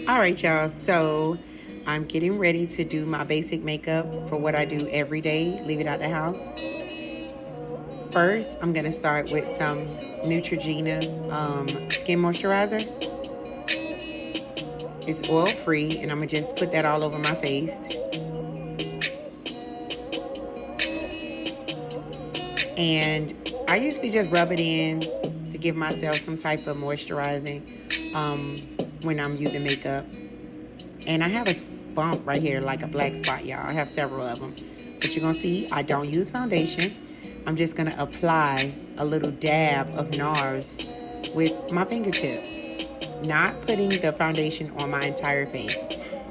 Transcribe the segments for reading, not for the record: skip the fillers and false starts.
All right, y'all. So I'm getting ready to do my basic makeup for what I do every day, leave it out the house. First, I'm going to start with some Neutrogena skin moisturizer. It's oil free, and I'm going to just put that all over my face. And I usually just rub it in to give myself some type of moisturizing when I'm using makeup. And I have a bump right here, like a black spot, y'all. I have several of them. But you're going to see I don't use foundation. I'm just going to apply a little dab of NARS with my fingertip. Not putting the foundation on my entire face.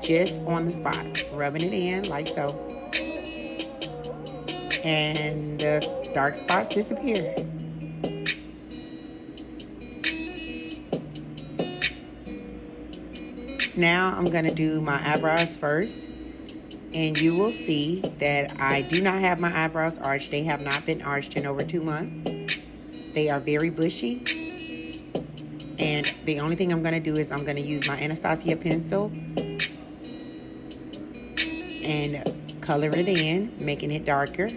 Just on the spots. Rubbing it in like so. And the dark spots disappear. Now I'm going to do my eyebrows first. And you will see that I do not have my eyebrows arched. They have not been arched in over 2 months. They are very bushy. And the only thing I'm going to do is I'm going to use my Anastasia pencil and color it in, making it darker.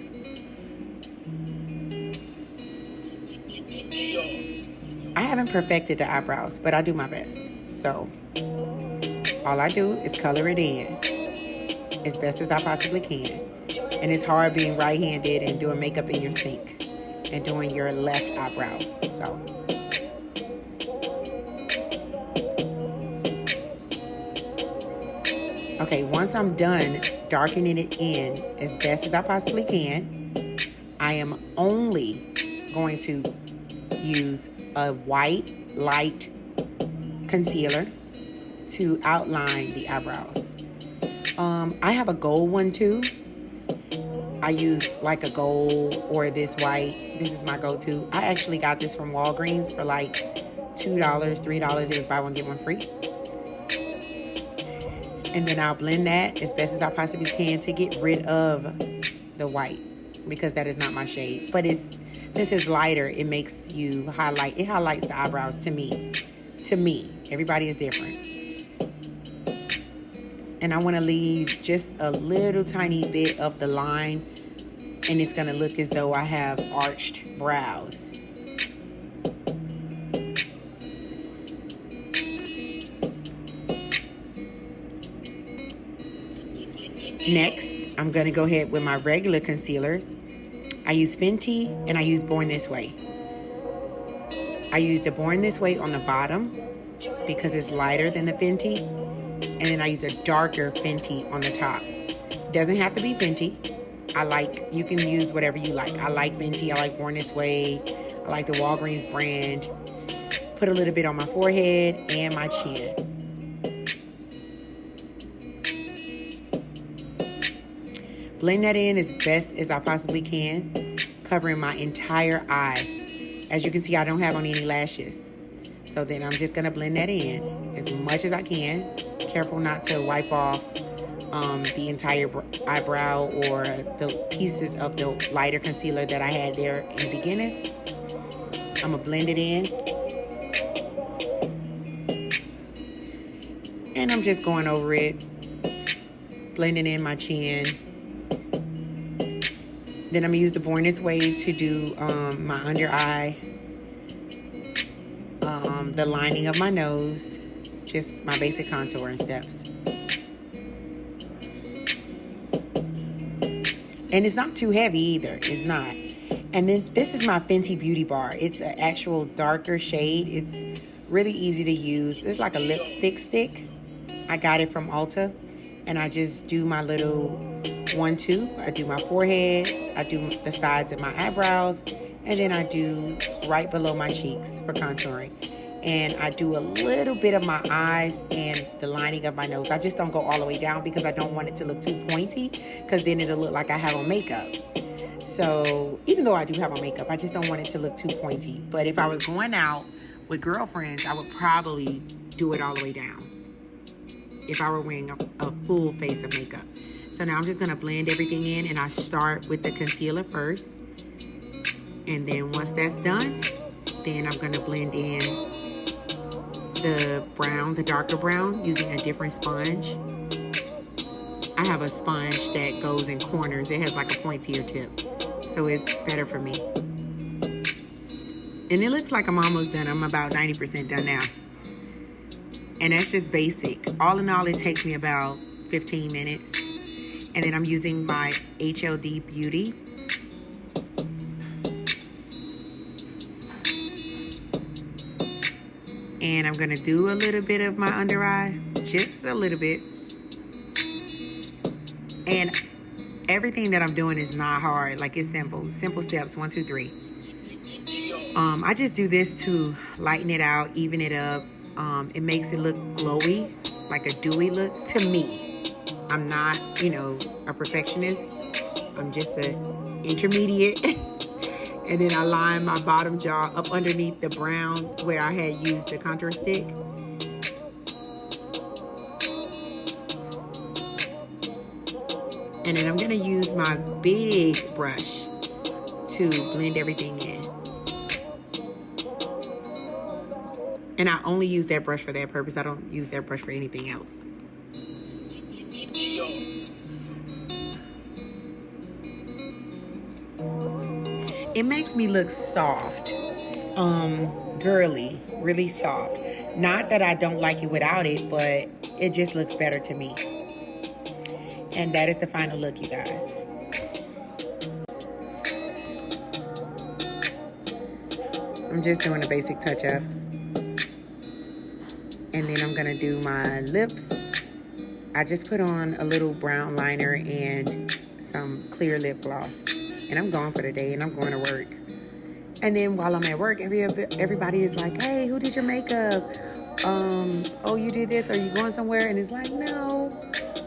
I haven't perfected the eyebrows, but I do my best. So all I do is color it in as best as I possibly can. And it's hard being right-handed and doing makeup in your sink and doing your left eyebrow. So okay, once I'm done darkening it in as best as I possibly can, I am only going to use a white light concealer to outline the eyebrows. I have a gold one too. I use like a gold or this white. This is my go-to. I actually got this from Walgreens for like $2, $3. It was buy one, get one free. And then I'll blend that as best as I possibly can to get rid of the white because that is not my shade. But since it's lighter, it makes you highlight. It highlights the eyebrows to me. To me, everybody is different. And I want to leave just a little tiny bit of the line, and it's going to look as though I have arched brows. Next, I'm going to go ahead with my regular concealers. I use Fenty and I use Born This Way. I use the Born This Way on the bottom because it's lighter than the Fenty. And then I use a darker Fenty on the top. Doesn't have to be Fenty. You can use whatever you like. I like Fenty, I like Born This Way. I like the Walgreens brand. Put a little bit on my forehead and my chin. Blend that in as best as I possibly can, covering my entire eye. As you can see, I don't have on any lashes. So then I'm just gonna blend that in as much as I can. Careful not to wipe off the entire eyebrow or the pieces of the lighter concealer that I had there in the beginning. I'm gonna blend it in. And I'm just going over it, blending in my chin. Then I'm gonna use the Born This Way to do my under eye, the lining of my nose, just my basic contouring steps. And it's not too heavy either, it's not. And then this is my Fenty Beauty Bar. It's an actual darker shade. It's really easy to use. It's like a lipstick stick. I got it from Ulta. And I just do my little 1-2. I do my forehead. I do the sides of my eyebrows. And then I do right below my cheeks for contouring. And I do a little bit of my eyes and the lining of my nose. I just don't go all the way down because I don't want it to look too pointy, because then it'll look like I have on makeup. So even though I do have on makeup, I just don't want it to look too pointy. But if I was going out with girlfriends, I would probably do it all the way down if I were wearing a full face of makeup. So now I'm just going to blend everything in, and I start with the concealer first. And then once that's done, then I'm going to blend in the brown, the darker brown, using a different sponge. I have a sponge that goes in corners. It has like a pointier tip, so it's better for me. And it looks like I'm almost done. I'm about 90% done now. And that's just basic. All in all, it takes me about 15 minutes. And then I'm using my HLD Beauty. And I'm gonna do a little bit of my under eye, just a little bit. And everything that I'm doing is not hard, like it's simple. Simple steps, 1, 2, 3. I just do this to lighten it out, even it up. It makes it look glowy, like a dewy look to me. I'm not, you know, a perfectionist. I'm just an intermediate. And then I line my bottom jaw up underneath the brown where I had used the contour stick. And then I'm gonna use my big brush to blend everything in. And I only use that brush for that purpose. I don't use that brush for anything else. It makes me look soft, girly, really soft. Not that I don't like it without it, but it just looks better to me. And that is the final look, you guys. I'm just doing a basic touch-up. And then I'm gonna do my lips. I just put on a little brown liner and some clear lip gloss. And I'm going for the day, and I'm going to work. And then while I'm at work, everybody is like, hey, who did your makeup? Oh, you did this? Are you going somewhere? And it's like, no,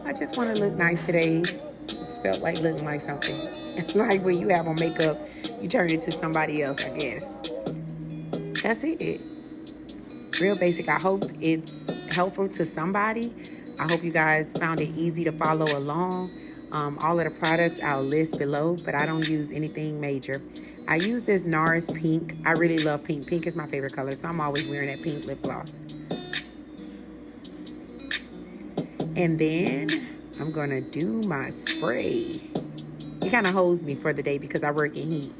I just want to look nice today. It's felt like looking like something. Like when you have on makeup, you turn it to somebody else, I guess. That's it. Real basic. I hope it's helpful to somebody. I hope you guys found it easy to follow along. All of the products I'll list below, but I don't use anything major. I use this NARS pink. I really love pink. Pink is my favorite color, so I'm always wearing that pink lip gloss. And then I'm gonna do my spray. It kind of holds me for the day because I work in heat.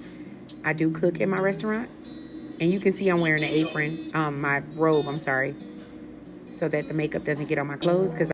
I do cook in my restaurant, and you can see I'm wearing an apron, my robe, I'm sorry, so that the makeup doesn't get on my clothes because